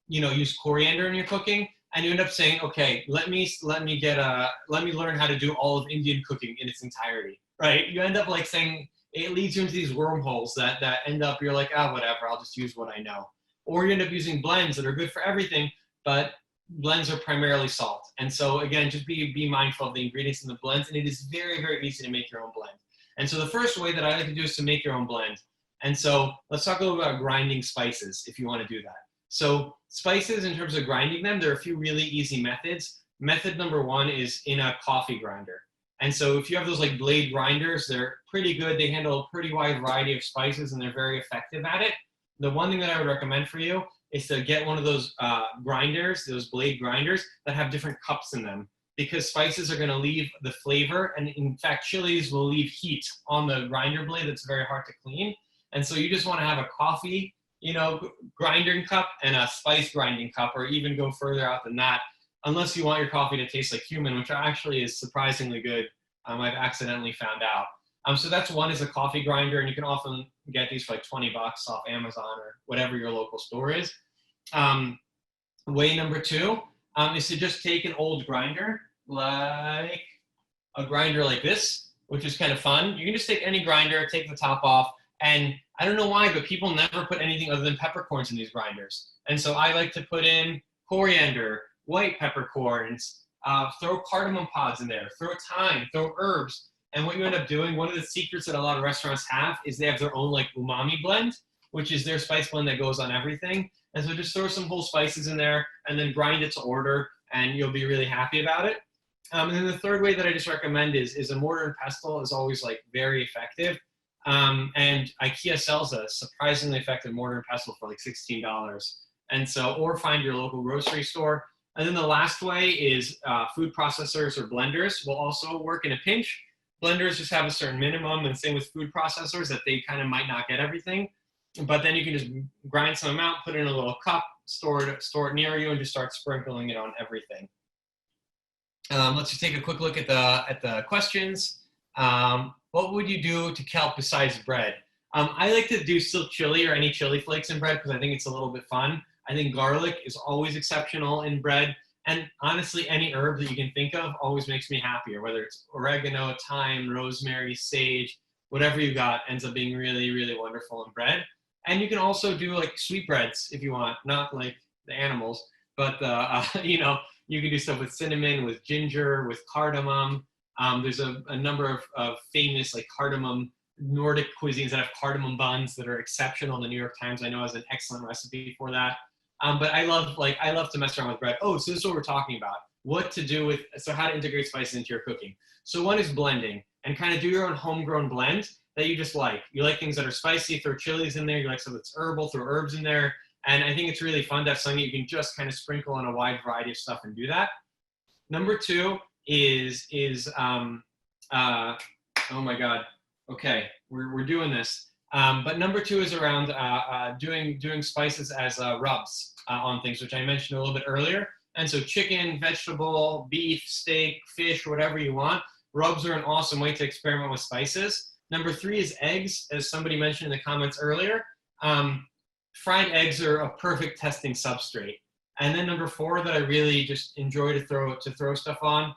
use coriander in your cooking, and you end up saying, okay, let me learn how to do all of Indian cooking in its entirety, right? You end up like saying, it leads you into these wormholes that end up, you're like, whatever, I'll just use what I know. Or you end up using blends that are good for everything, but blends are primarily salt. And so again, just be mindful of the ingredients in the blends, and it is very, very easy to make your own blend. And so the first way that I like to do is to make your own blend. And so let's talk a little about grinding spices if you want to do that. So spices, in terms of grinding them, there are a few really easy methods. Method number one is in a coffee grinder. And so if you have those like blade grinders, they're pretty good. They handle a pretty wide variety of spices and they're very effective at it. The one thing that I would recommend for you is to get one of those grinders, those blade grinders that have different cups in them, because spices are going to leave the flavor, and in fact chilies will leave heat on the grinder blade that's very hard to clean. And so you just want to have a coffee grinding cup and a spice grinding cup, or even go further out than that, unless you want your coffee to taste like cumin, which actually is surprisingly good. I've accidentally found out. So that's one, is a coffee grinder, and you can often get these for like $20 off Amazon or whatever your local store is. Way number two is to just take an old grinder, like a grinder like this, which is kind of fun. You can just take any grinder, take the top off, and I don't know why, but people never put anything other than peppercorns in these grinders. And so I like to put in coriander, white peppercorns, throw cardamom pods in there, throw thyme, throw herbs. And what you end up doing, one of the secrets that a lot of restaurants have is they have their own like umami blend, which is their spice blend that goes on everything. And so just throw some whole spices in there and then grind it to order, and you'll be really happy about it. And then the third way that I just recommend is a mortar and pestle is always like very effective. And IKEA sells a surprisingly effective mortar and pestle for like $16. And so, or find your local grocery store. And then the last way is food processors or blenders will also work in a pinch. Blenders just have a certain minimum, and same with food processors, that they kind of might not get everything. But then you can just grind some amount, put it in a little cup, store it near you, and just start sprinkling it on everything. Let's just take a quick look at the questions. What would you do to kelp besides bread? I like to do still chili or any chili flakes in bread because I think it's a little bit fun. I think garlic is always exceptional in bread. And honestly, any herb that you can think of always makes me happier, whether it's oregano, thyme, rosemary, sage, whatever you got ends up being really, really wonderful in bread. And you can also do like sweetbreads if you want, not like the animals, but you can do stuff with cinnamon, with ginger, with cardamom. There's a number of famous like cardamom Nordic cuisines that have cardamom buns that are exceptional. The New York Times, I know, has an excellent recipe for that. But I love to mess around with bread. Oh, so this is what we're talking about. What to do with, so how to integrate spices into your cooking. So one is blending, and kind of do your own homegrown blend that you just like. You like things that are spicy, throw chilies in there. You like something that's herbal, throw herbs in there. And I think it's really fun to have something you can just kind of sprinkle on a wide variety of stuff and do that. Number two is oh my God. Okay, we're doing this. But number two is around doing spices as rubs on things, which I mentioned a little bit earlier. And so chicken, vegetable, beef, steak, fish, whatever you want. Rubs are an awesome way to experiment with spices. Number three is eggs, as somebody mentioned in the comments earlier. Fried eggs are a perfect testing substrate. And then number four that I really just enjoy to throw stuff on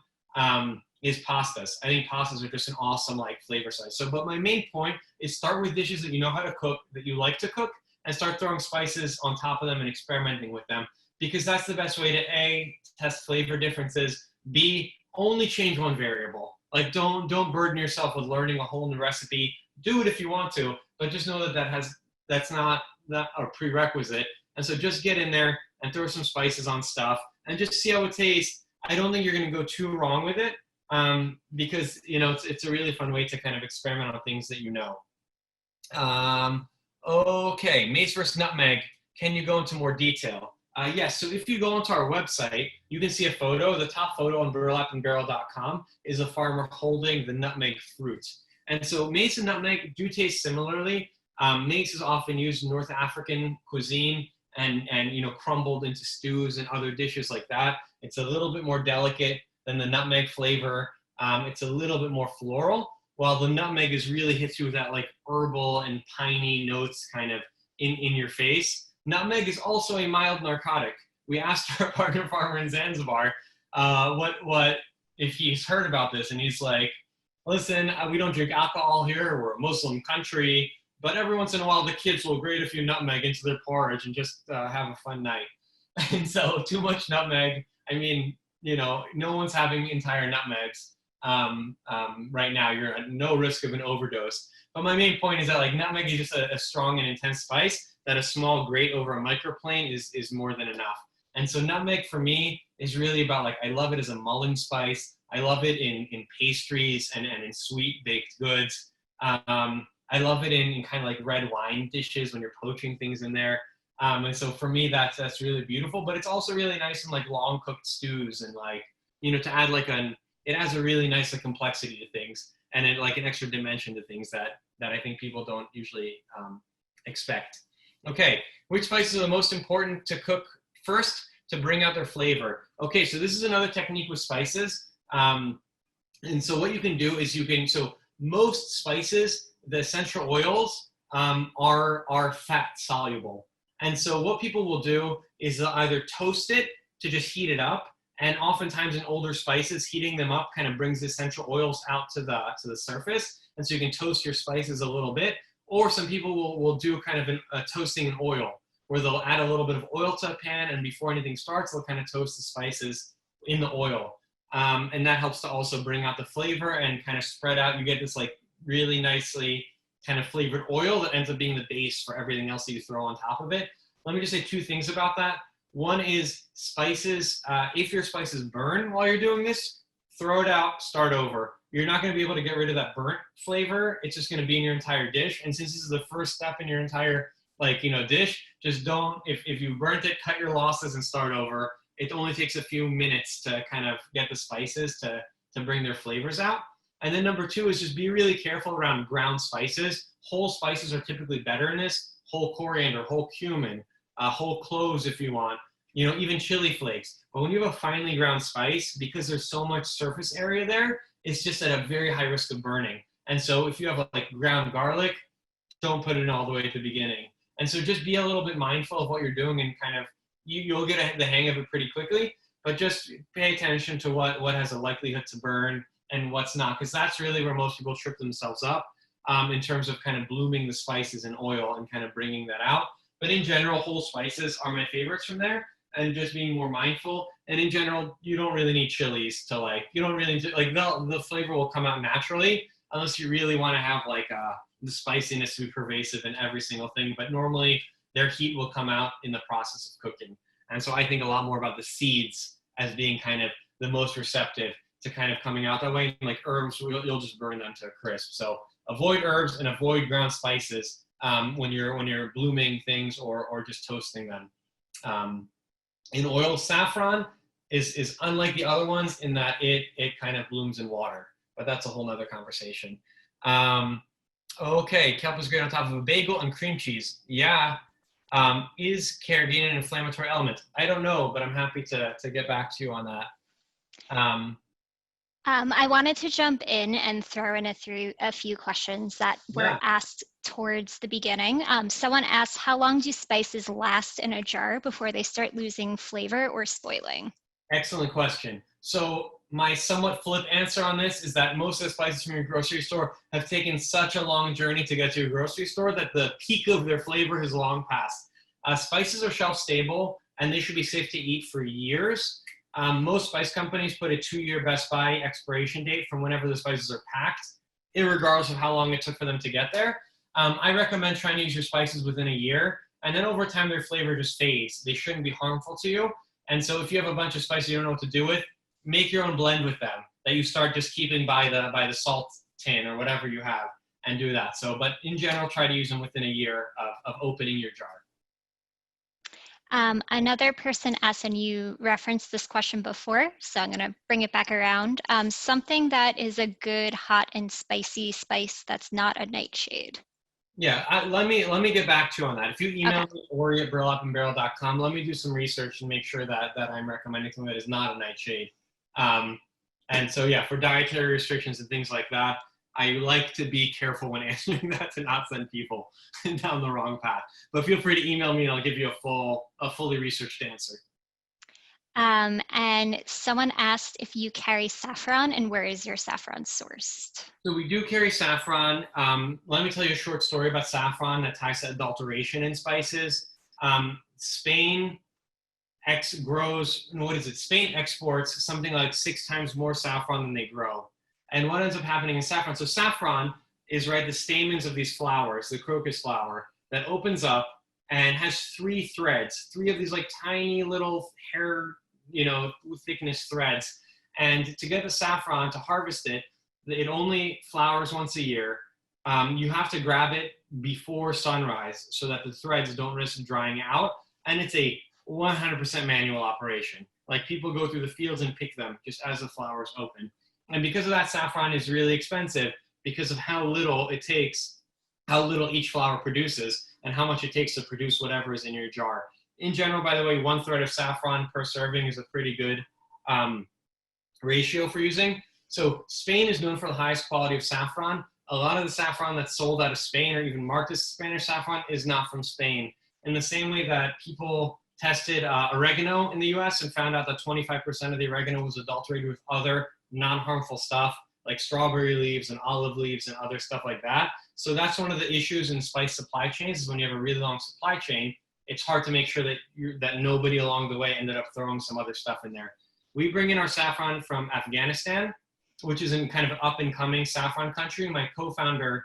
is pastas. I think pastas are just an awesome like flavor spice. So, but my main point is start with dishes that you know how to cook, that you like to cook, and start throwing spices on top of them and experimenting with them, because that's the best way to A, test flavor differences, B, only change one variable. Like don't burden yourself with learning a whole new recipe. Do it if you want to, but just know that that's not a prerequisite. And so just get in there and throw some spices on stuff and just see how it tastes. I don't think you're going to go too wrong with it, because it's a really fun way to kind of experiment on things that you know. Okay, mace versus nutmeg. Can you go into more detail? Yes, so if you go onto our website, you can see a photo. The top photo on burlapandbarrel.com is a farmer holding the nutmeg fruit. And so mace and nutmeg do taste similarly. Mace is often used in North African cuisine and crumbled into stews and other dishes like that. It's a little bit more delicate than the nutmeg flavor. It's a little bit more floral, while the nutmeg really hits you with that like herbal and piney notes kind of in your face. Nutmeg is also a mild narcotic. We asked our partner farmer in Zanzibar what if he's heard about this, and he's like, listen, we don't drink alcohol here, we're a Muslim country, but every once in a while the kids will grate a few nutmeg into their porridge and just have a fun night. And so too much nutmeg, I mean, no one's having entire nutmegs right now. You're at no risk of an overdose. But my main point is that like nutmeg is just a strong and intense spice that a small grate over a microplane is more than enough. And so nutmeg for me is really about like, I love it as a mulling spice. I love it in pastries and in sweet baked goods. I love it in kind of like red wine dishes when you're poaching things in there. And so for me, that's really beautiful, but it's also really nice in like long cooked stews and like, to add like it adds a really nice like complexity to things and it like an extra dimension to things that I think people don't usually expect. Okay, which spices are the most important to cook first to bring out their flavor? Okay, so this is another technique with spices. And so what you can do is so most spices, the essential oils are fat soluble. And so what people will do is they'll either toast it to just heat it up. And oftentimes in older spices, heating them up kind of brings the essential oils out to the surface. And so you can toast your spices a little bit. Or some people will do kind of a toasting in oil, where they'll add a little bit of oil to a pan, and before anything starts, they'll kind of toast the spices in the oil. And that helps to also bring out the flavor and kind of spread out. You get this like really nicely kind of flavored oil that ends up being the base for everything else that you throw on top of it. Let me just say two things about that. One is spices. If your spices burn while you're doing this, throw it out, start over. You're not going to be able to get rid of that burnt flavor. It's just going to be in your entire dish. And since this is the first step in your entire dish, just don't, if you burnt it, cut your losses and start over. It only takes a few minutes to kind of get the spices to bring their flavors out. And then number two is just be really careful around ground spices. Whole spices are typically better in this. Whole coriander, whole cumin, whole cloves if you want, even chili flakes. But when you have a finely ground spice, because there's so much surface area there, it's just at a very high risk of burning. And so if you have like ground garlic, don't put it in all the way at the beginning. And so just be a little bit mindful of what you're doing and kind of, you'll get the hang of it pretty quickly, but just pay attention to what has a likelihood to burn and what's not, because that's really where most people trip themselves up in terms of kind of blooming the spices in oil and kind of bringing that out. But in general, whole spices are my favorites from there. and just being more mindful. And in general, you don't really need chilies to like, you don't really need, like the flavor will come out naturally unless you really want to have like the spiciness to be pervasive in every single thing. But normally their heat will come out in the process of cooking. And so I think a lot more about the seeds as being kind of the most receptive to kind of coming out that way. Like herbs, you'll just burn them to a crisp. So avoid herbs and avoid ground spices when you're blooming things or just toasting them. In oil, saffron is unlike the other ones in that it kind of blooms in water, but that's a whole nother conversation. Okay, kelp is great on top of a bagel and cream cheese. Yeah. Is carrageenan an inflammatory element? I don't know, but I'm happy to get back to you on that. I wanted to jump in and throw in a few questions that were asked towards the beginning. Someone asked, how long do spices last in a jar before they start losing flavor or spoiling? Excellent question. So my somewhat flip answer on this is that most of the spices from your grocery store have taken such a long journey to get to your grocery store that the peak of their flavor has long passed. Spices are shelf stable and they should be safe to eat for years. Most spice companies put a 2-year best by expiration date from whenever the spices are packed, irregardless of how long it took for them to get there. I recommend trying to use your spices within a year, and then over time their flavor just fades. They shouldn't be harmful to you. And so if you have a bunch of spices you don't know what to do with, make your own blend with them that you start just keeping by the salt tin or whatever you have and do that. So, but in general, try to use them within a year of opening your jar. Another person asked, and you referenced this question before, so I'm going to bring it back around. Something that is a good hot and spicy spice that's not a nightshade. Yeah, let me get back to you on that. If you email me, Ori at burlapandbarrel.com, let me do some research and make sure that I'm recommending something that is not a nightshade. And so yeah, for dietary restrictions and things like that, I like to be careful when answering that to not send people down the wrong path. But feel free to email me and I'll give you a fully researched answer. And someone asked if you carry saffron and where is your saffron sourced? So we do carry saffron. Let me tell you a short story about saffron that ties to adulteration in spices. Spain Spain exports something like 6 times more saffron than they grow. And what ends up happening in saffron? So saffron is the stamens of these flowers, the crocus flower, that opens up and has 3 threads, 3 of these like tiny little hair, thickness threads. And to get the saffron, to harvest it, it only flowers once a year. You have to grab it before sunrise so that the threads don't risk drying out. And it's a 100% manual operation. Like people go through the fields and pick them just as the flowers open. And because of that, saffron is really expensive because of how little it takes, how little each flower produces, and how much it takes to produce whatever is in your jar. In general, by the way, 1 thread of saffron per serving is a pretty good ratio for using. So Spain is known for the highest quality of saffron. A lot of the saffron that's sold out of Spain or even marked as Spanish saffron is not from Spain. In the same way that people tested oregano in the US and found out that 25% of the oregano was adulterated with other non-harmful stuff like strawberry leaves and olive leaves and other stuff like that. So that's one of the issues in spice supply chains is when you have a really long supply chain, it's hard to make sure that nobody along the way ended up throwing some other stuff in there. We bring in our saffron from Afghanistan, which is in kind of an up-and-coming saffron country. My co-founder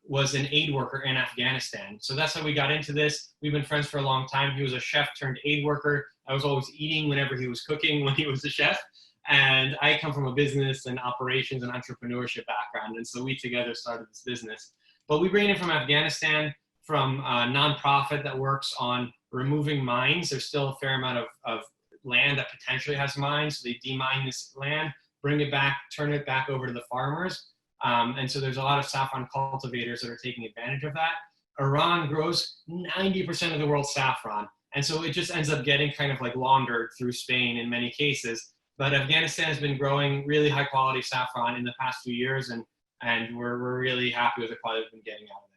was an aid worker in Afghanistan. So that's how we got into this. We've been friends for a long time. He was a chef turned aid worker. I was always eating whenever he was cooking when he was a chef. And I come from a business and operations and entrepreneurship background. And so we together started this business. But we bring it in from Afghanistan, from a nonprofit that works on removing mines. There's still a fair amount of land that potentially has mines. So they demine this land, bring it back, turn it back over to the farmers. And so there's a lot of saffron cultivators that are taking advantage of that. Iran grows 90% of the world's saffron. And so it just ends up getting kind of like laundered through Spain in many cases. But Afghanistan has been growing really high quality saffron in the past few years. And we're really happy with the quality we've been getting out of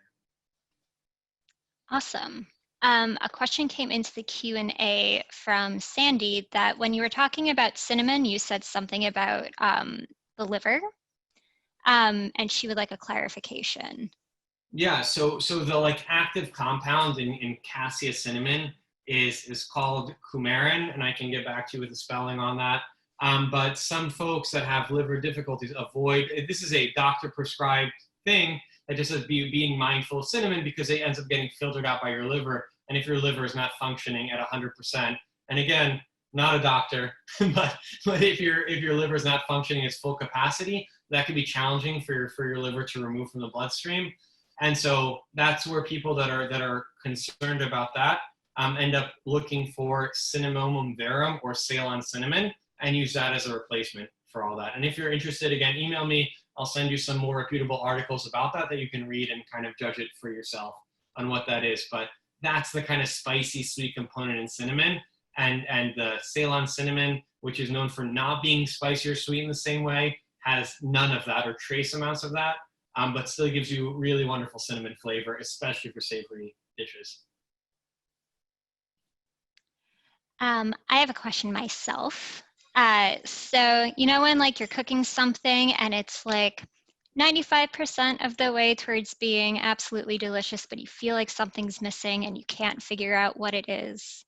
there. Awesome. A question came into the Q&A from Sandy that when you were talking about cinnamon, you said something about the liver. And she would like a clarification. Yeah, so the like active compound in Cassia Cinnamon is called coumarin, and I can get back to you with the spelling on that. But some folks that have liver difficulties avoid, this is a doctor prescribed thing that just says being mindful of cinnamon, because it ends up getting filtered out by your liver. And if your liver is not functioning at 100%, and again, not a doctor, but if your liver is not functioning at its full capacity, that could be challenging for your liver to remove from the bloodstream. And so that's where people that are concerned about that end up looking for Cinnamomum verum or Ceylon cinnamon and use that as a replacement for all that. And if you're interested, again, email me. I'll send you some more reputable articles about that you can read and kind of judge it for yourself on what that is. But that's the kind of spicy, sweet component in cinnamon. And the Ceylon cinnamon, which is known for not being spicy or sweet in the same way, has none of that or trace amounts of that, but still gives you really wonderful cinnamon flavor, especially for savory dishes. I have a question myself. So, you know, when like you're cooking something and it's like 95% of the way towards being absolutely delicious, but you feel like something's missing and you can't figure out what it is.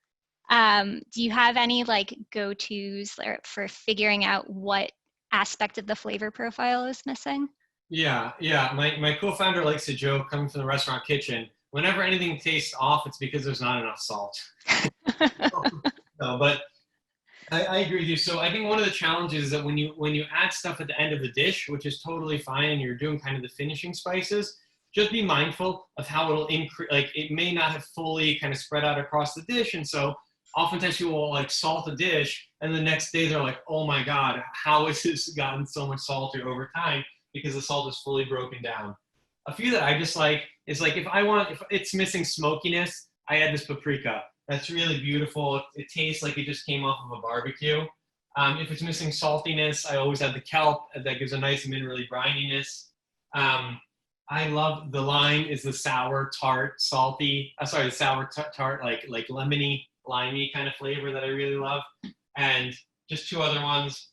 Do you have any like go-tos for figuring out what aspect of the flavor profile is missing? Yeah. My co-founder likes to joke, coming from the restaurant kitchen, whenever anything tastes off, it's because there's not enough salt. No, but I agree with you. So I think one of the challenges is that when you add stuff at the end of the dish, which is totally fine, and you're doing kind of the finishing spices, just be mindful of how it'll increase. Like it may not have fully kind of spread out across the dish, and so oftentimes people will like salt a dish, and the next day they're like, "Oh my God, how has this gotten so much saltier over time?" Because the salt is fully broken down. A few that I just like is like if it's missing smokiness, I add this paprika. That's really beautiful. It tastes like it just came off of a barbecue. If it's missing saltiness, I always add the kelp. That gives a nice minerally brininess. I love the lime is the sour, tart, salty. The sour tart, like lemony, limey kind of flavor that I really love. And just two other ones.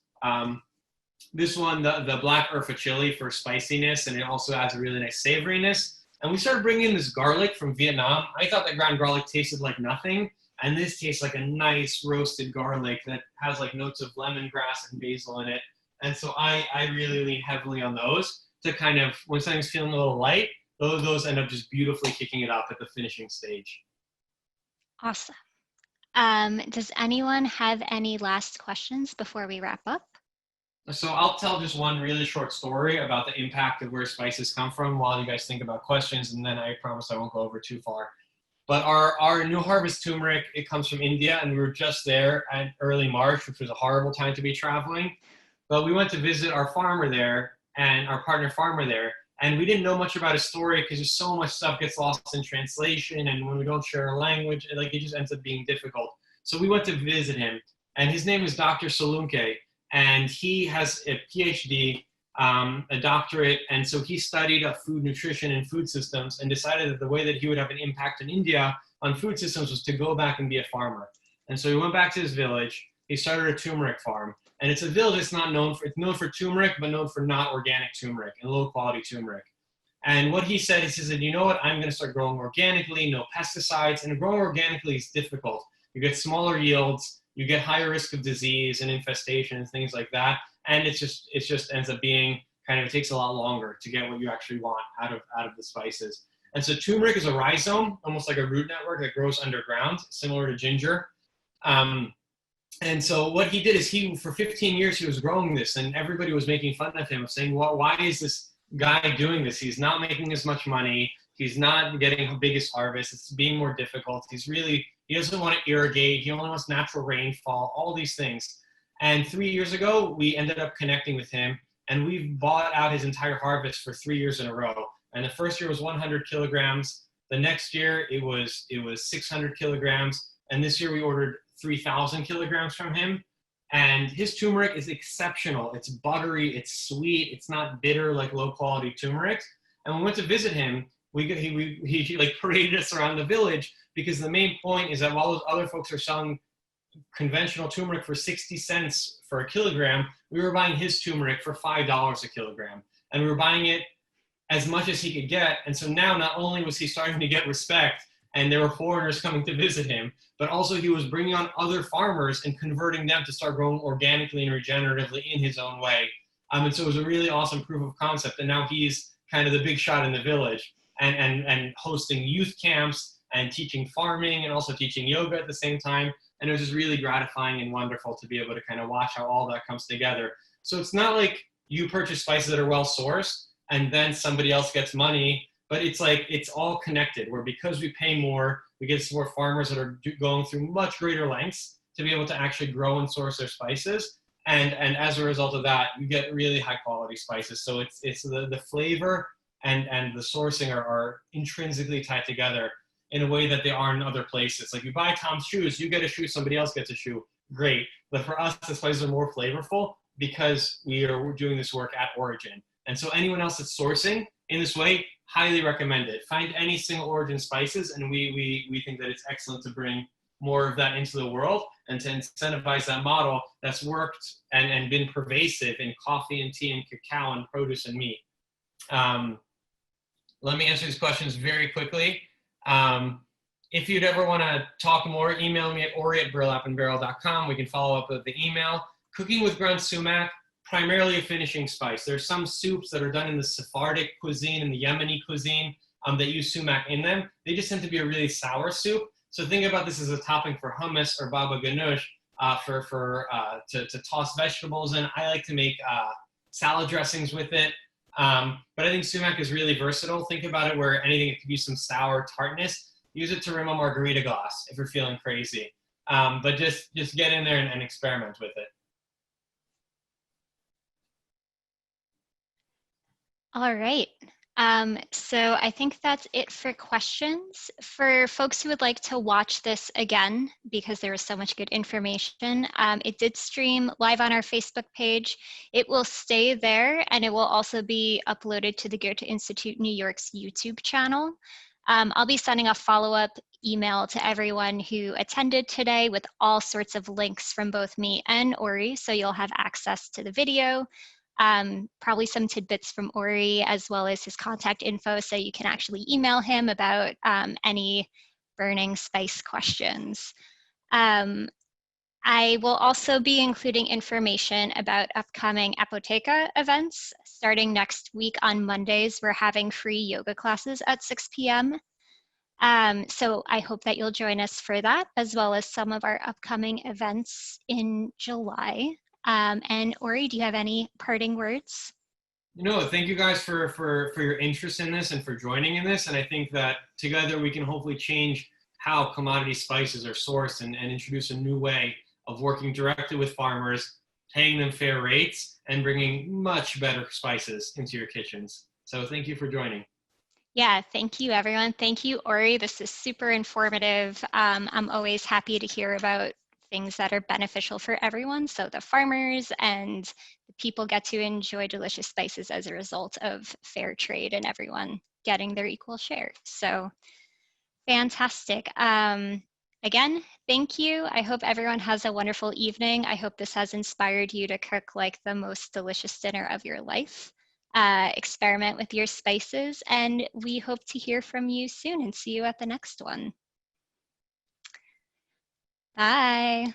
This one, the black urfa chili for spiciness, and it also adds a really nice savoriness. And we started bringing in this garlic from Vietnam. I thought that ground garlic tasted like nothing, and this tastes like a nice roasted garlic that has like notes of lemongrass and basil in it. And so I really lean heavily on those to kind of, when something's feeling a little light, those end up just beautifully kicking it up at the finishing stage. Awesome. Does anyone have any last questions before we wrap up? So I'll tell just one really short story about the impact of where spices come from while you guys think about questions, and then I promise I won't go over too far. But our new harvest turmeric, it comes from India, and we were just there at early March, which was a horrible time to be traveling. But we went to visit our farmer there and our partner farmer there, and we didn't know much about his story because just so much stuff gets lost in translation, and when we don't share a language, it just ends up being difficult. So we went to visit him, and his name is Dr. Salunke. And he has a PhD, a doctorate, and so he studied food nutrition and food systems and decided that the way that he would have an impact in India on food systems was to go back and be a farmer. And so he went back to his village, he started a turmeric farm, and it's a village that's it's known for turmeric, but known for not organic turmeric and low quality turmeric. And what he said, he said, you know what, I'm gonna start growing organically, no pesticides, and growing organically is difficult. You get smaller yields, you get higher risk of disease and infestation and things like that. And it just ends up being kind of, it takes a lot longer to get what you actually want out of the spices. And so turmeric is a rhizome, almost like a root network that grows underground, similar to ginger. And so what he did is for 15 years, he was growing this, and everybody was making fun of him, saying, well, why is this guy doing this? He's not making as much money. He's not getting the biggest harvest. It's being more difficult. He doesn't want to irrigate. He only wants natural rainfall, all these things. And 3 years ago, we ended up connecting with him, and we've bought out his entire harvest for 3 years in a row. And the first year was 100 kilograms. The next year, it was 600 kilograms. And this year, we ordered 3,000 kilograms from him. And his turmeric is exceptional. It's buttery, it's sweet, it's not bitter like low-quality turmeric. And when we went to visit him, he like paraded us around the village, because the main point is that while those other folks are selling conventional turmeric for 60 cents for a kilogram, we were buying his turmeric for $5 a kilogram. And we were buying it as much as he could get. And so now not only was he starting to get respect and there were foreigners coming to visit him, but also he was bringing on other farmers and converting them to start growing organically and regeneratively in his own way. And so it was a really awesome proof of concept. And now he's kind of the big shot in the village, and hosting youth camps and teaching farming and also teaching yoga at the same time. And it was just really gratifying and wonderful to be able to kind of watch how all that comes together. So it's not like you purchase spices that are well sourced and then somebody else gets money, but it's like it's all connected, where because we pay more, we get to support farmers that are going through much greater lengths to be able to actually grow and source their spices. And as a result of that, you get really high quality spices. So it's the flavor and the sourcing are intrinsically tied together in a way that they are in other places. Like you buy Tom's shoes, you get a shoe, somebody else gets a shoe, great. But for us, the spices are more flavorful because we're doing this work at origin. And so anyone else that's sourcing in this way, highly recommend it. Find any single origin spices, and we think that it's excellent to bring more of that into the world and to incentivize that model that's worked and been pervasive in coffee and tea and cacao and produce and meat. Let me answer these questions very quickly. If you'd ever want to talk more, email me at ori@burlapandbarrel.com. We can follow up with the email. Cooking with ground sumac, primarily a finishing spice. There's some soups that are done in the Sephardic cuisine and the Yemeni cuisine that use sumac in them. They just tend to be a really sour soup. So think about this as a topping for hummus or baba ganoush to toss vegetables in. I like to make salad dressings with it. But I think sumac is really versatile. Think about it where anything, it could be some sour tartness. Use it to rim a margarita glass if you're feeling crazy. But just get in there and experiment with it. All right. So I think that's it for questions. For folks who would like to watch this again, because there was so much good information, it did stream live on our Facebook page. It will stay there, and it will also be uploaded to the Goethe-Institut New York's YouTube channel. I'll be sending a follow-up email to everyone who attended today with all sorts of links from both me and Ori, so you'll have access to the video, probably some tidbits from Ori, as well as his contact info, so you can actually email him about any burning spice questions. I will also be including information about upcoming Apotheke events. Starting next week on Mondays, we're having free yoga classes at 6 p.m. So I hope that you'll join us for that, as well as some of our upcoming events in July. And Ori, do you have any parting words? No, thank you guys for your interest in this and for joining in this. And I think that together we can hopefully change how commodity spices are sourced and introduce a new way of working directly with farmers, paying them fair rates, and bringing much better spices into your kitchens. So thank you for joining. Yeah, thank you, everyone. Thank you, Ori. This is super informative. I'm always happy to hear about things that are beneficial for everyone. So the farmers and the people get to enjoy delicious spices as a result of fair trade and everyone getting their equal share. So fantastic. Again, thank you. I hope everyone has a wonderful evening. I hope this has inspired you to cook like the most delicious dinner of your life. Experiment with your spices, and we hope to hear from you soon and see you at the next one. Bye.